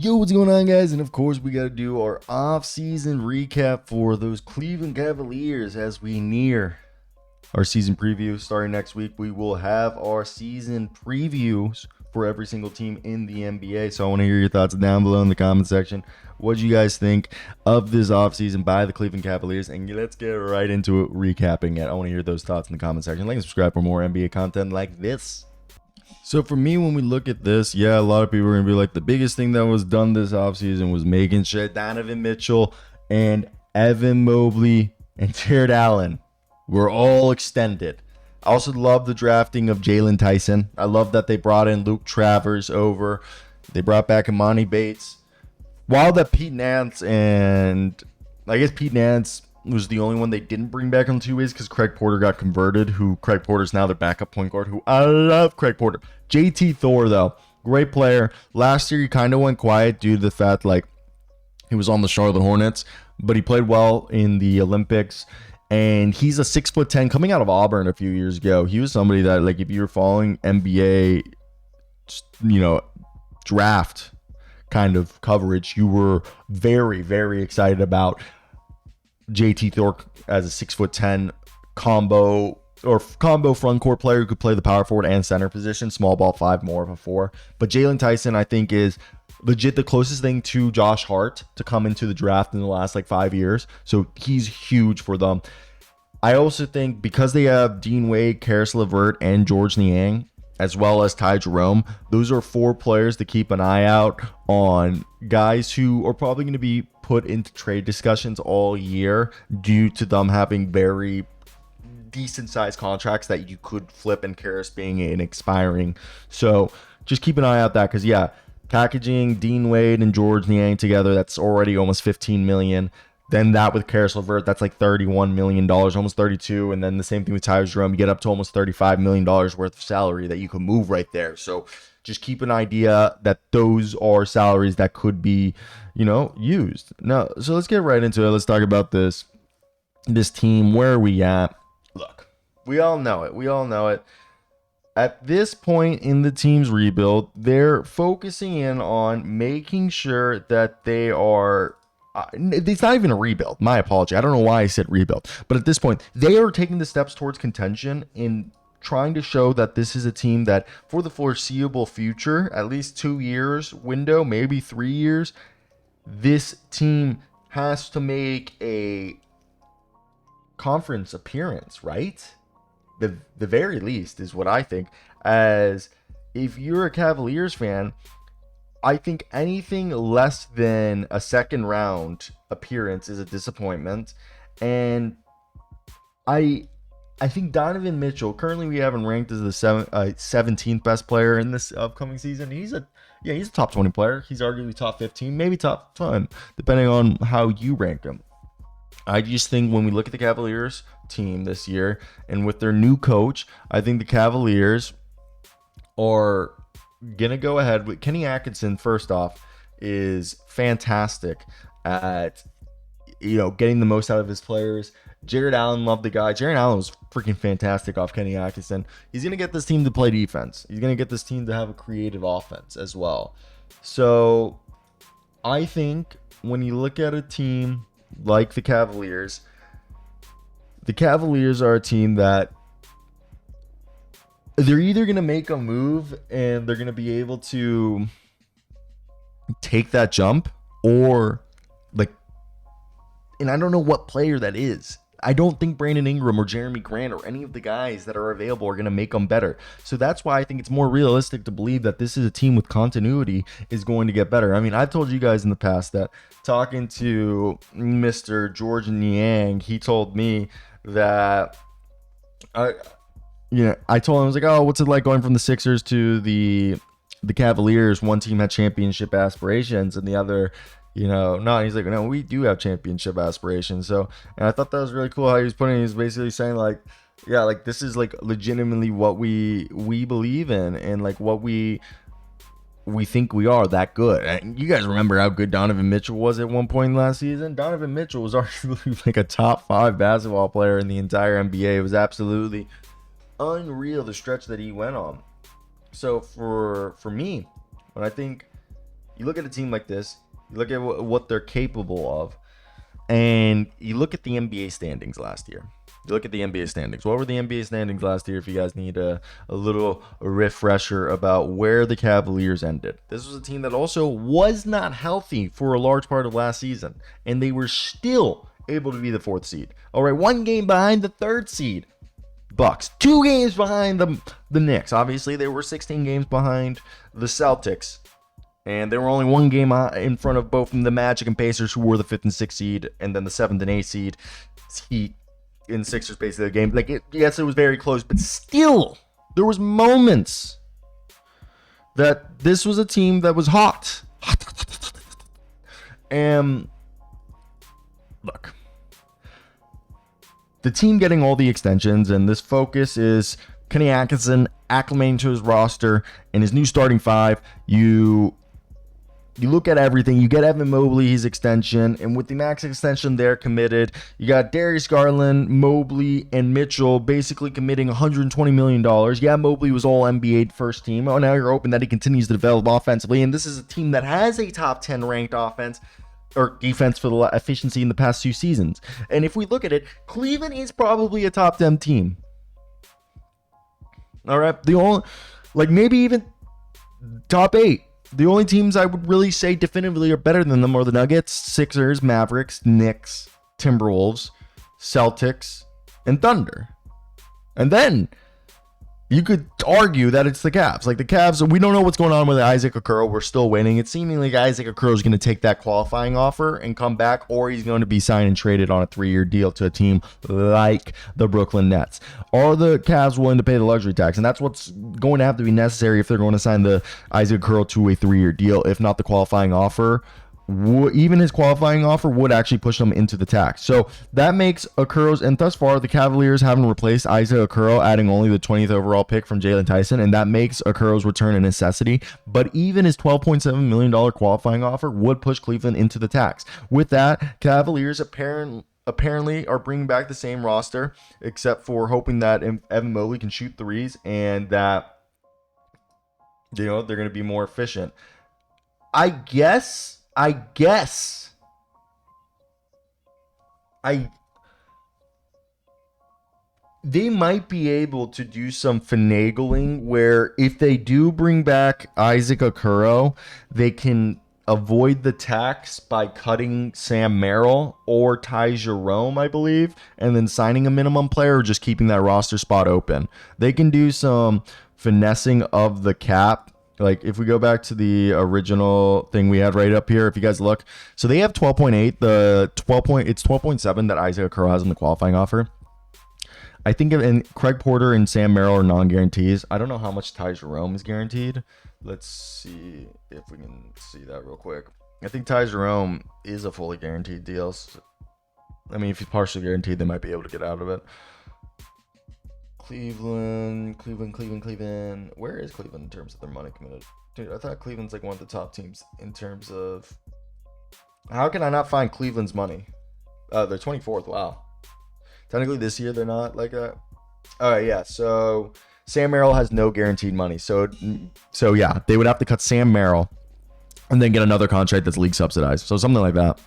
Yo, what's going on, guys? And of course, we got to do our off-season recap for those Cleveland Cavaliers as we near our season preview. Starting next week, we will have our season previews for every single team in the NBA. So I want to hear your thoughts down below in the comment section. What do you guys think of this offseason by the Cleveland Cavaliers? And let's get right into it, recapping it. I want to hear those thoughts in the comment section. Like and subscribe for more NBA content like this. So for me, when we look at this, yeah, a lot of people are going to be like, the biggest thing that was done this offseason was making sure Donovan Mitchell and Evan Mobley and Jarrett Allen were all extended. I also love the drafting of Jaylon Tyson. I love that they brought in Luke Travers over. They brought back Imani Bates. While that Pete Nance and I guess Pete Nance was the only one they didn't bring back on 2 ways because Craig Porter got converted, Craig Porter's now their backup point guard, who I love Craig Porter. JT Thor, though, great player. Last year, he kind of went quiet due to the fact, he was on the Charlotte Hornets, but he played well in the Olympics. And he's a 6'10" coming out of Auburn a few years ago. He was somebody that, if you were following NBA, draft kind of coverage, you were very, very excited about JT Thor as a 6'10" combo front court player who could play the power forward and center position, small ball 5, more of a 4. But Jaylon Tyson, I think, is legit the closest thing to Josh Hart to come into the draft in the last 5 years. So he's huge for them. I also think because they have Dean Wade, Karis LeVert, and George Niang, as well as Ty Jerome, those are 4 players to keep an eye out on, guys who are probably going to be put into trade discussions all year due to them having very decent sized contracts that you could flip, and Karis being an expiring. So just keep an eye out that, because packaging Dean Wade and George Niang together, that's already almost $15 million. Then that with Karis LeVert, that's $31 million, almost 32. And then the same thing with Ty Jerome, you get up to almost $35 million worth of salary that you can move right there. So just keep an idea that those are salaries that could be, used. Now, so let's get right into it. Let's talk about this team. Where are we at? Look, we all know it. At this point in the team's rebuild, they're focusing in on making sure that they are... it's not even a rebuild. My apology. I don't know why I said rebuild. But at this point, they are taking the steps towards contention in trying to show that this is a team that, for the foreseeable future, at least 2 years window, maybe 3 years, this team has to make a conference appearance, right? The very least is what I think. As if you're a Cavaliers fan, I think anything less than a second round appearance is a disappointment. And I think Donovan Mitchell, currently we have him ranked as the 17th best player in this upcoming season. He's a top 20 player. He's arguably top 15, maybe top 10, depending on how you rank him. I just think when we look at the Cavaliers team this year, and with their new coach, I think the Cavaliers are going to go ahead with Kenny Atkinson. First off, is fantastic at getting the most out of his players. Jarrett Allen, love the guy. Jarrett Allen was freaking fantastic off Kenny Atkinson. He's going to get this team to play defense. He's going to get this team to have a creative offense as well. So I think when you look at a team like the Cavaliers are a team that they're either going to make a move and they're going to be able to take that jump, or and I don't know what player that is. I don't think Brandon Ingram or Jeremy Grant or any of the guys that are available are going to make them better. So that's why I think it's more realistic to believe that this is a team with continuity is going to get better. I mean, I've told you guys in the past that, talking to Mr. George Niang, he told me that I told him, I was like, oh, what's it like going from the Sixers to the Cavaliers? One team had championship aspirations and the other, no. He's like, no, we do have championship aspirations. So, and I thought that was really cool how he was putting it. He was basically saying this is legitimately what we believe in, and what we think we are that good. And you guys remember how good Donovan Mitchell was at one point last season? Donovan Mitchell was arguably a top 5 basketball player in the entire NBA. It was absolutely unreal, the stretch that he went on. So for me, when I think You look at a team like this, you look at what they're capable of, and you look at the NBA standings last year. You look at the NBA standings. What were the NBA standings last year if you guys need a little refresher about where the Cavaliers ended? This was a team that also was not healthy for a large part of last season, and they were still able to be the 4th seed. All right, 1 game behind the 3rd seed, Bucks. 2 games behind the Knicks. Obviously, they were 16 games behind the Celtics. And they were only 1 game in front of both the Magic and Pacers, who were the 5th and 6th seed, and then the 7th and 8th seed. Heat in Sixers basically the game. Yes, it was very close, but still, there was moments that this was a team that was hot. And look, the team getting all the extensions, and this focus is Kenny Atkinson acclimating to his roster and his new starting 5. You look at everything. You get Evan Mobley, his extension, and with the max extension, they're committed. You got Darius Garland, Mobley, and Mitchell basically committing $120 million. Yeah, Mobley was all NBA first team. Oh, now you're hoping that he continues to develop offensively, and this is a team that has a top 10 ranked offense or defense for the efficiency in the past 2 seasons. And if we look at it, Cleveland is probably a top 10 team. All right, maybe even top 8. The only teams I would really say definitively are better than them are the Nuggets, Sixers, Mavericks, Knicks, Timberwolves, Celtics, and Thunder. And then you could argue that it's the Cavs. Like the Cavs, we don't know what's going on with Isaac Okoro. We're still waiting. It's seeming like Isaac Okoro is going to take that qualifying offer and come back, or he's going to be signed and traded on a 3-year deal to a team like the Brooklyn Nets. Are the Cavs willing to pay the luxury tax? And that's what's going to have to be necessary if they're going to sign the Isaac Okoro to a 3-year deal. If not, the qualifying offer, even his qualifying offer would actually push them into the tax. So that makes Okoro's, and thus far the Cavaliers haven't replaced Isaac Okoro, adding only the 20th overall pick from Jaylon Tyson, and that makes Okoro's return a necessity. But even his $12.7 million qualifying offer would push Cleveland into the tax. With that, Cavaliers apparently are bringing back the same roster, except for hoping that Evan Mobley can shoot threes and that they're going to be more efficient. I guess they might be able to do some finagling where if they do bring back Isaac Okoro, they can avoid the tax by cutting Sam Merrill or Ty Jerome, I believe, and then signing a minimum player or just keeping that roster spot open. They can do some finessing of the cap. Like if we go back to the original thing we had right up here, if you guys look, so they have 12.8, it's 12.7 that Isaac Okoro has in the qualifying offer. I think and Craig Porter and Sam Merrill are non-guarantees. I don't know how much Ty Jerome is guaranteed. Let's see if we can see that real quick. I think Ty Jerome is a fully guaranteed deal. So, I mean, if he's partially guaranteed, they might be able to get out of it. Cleveland. Where is Cleveland in terms of their money committed? Dude, I thought Cleveland's like one of the top teams in terms of... How can I not find Cleveland's money? They're 24th. Wow. Technically this year they're not like that. All right, yeah. So Sam Merrill has no guaranteed money. So yeah, they would have to cut Sam Merrill and then get another contract that's league subsidized. So something like that.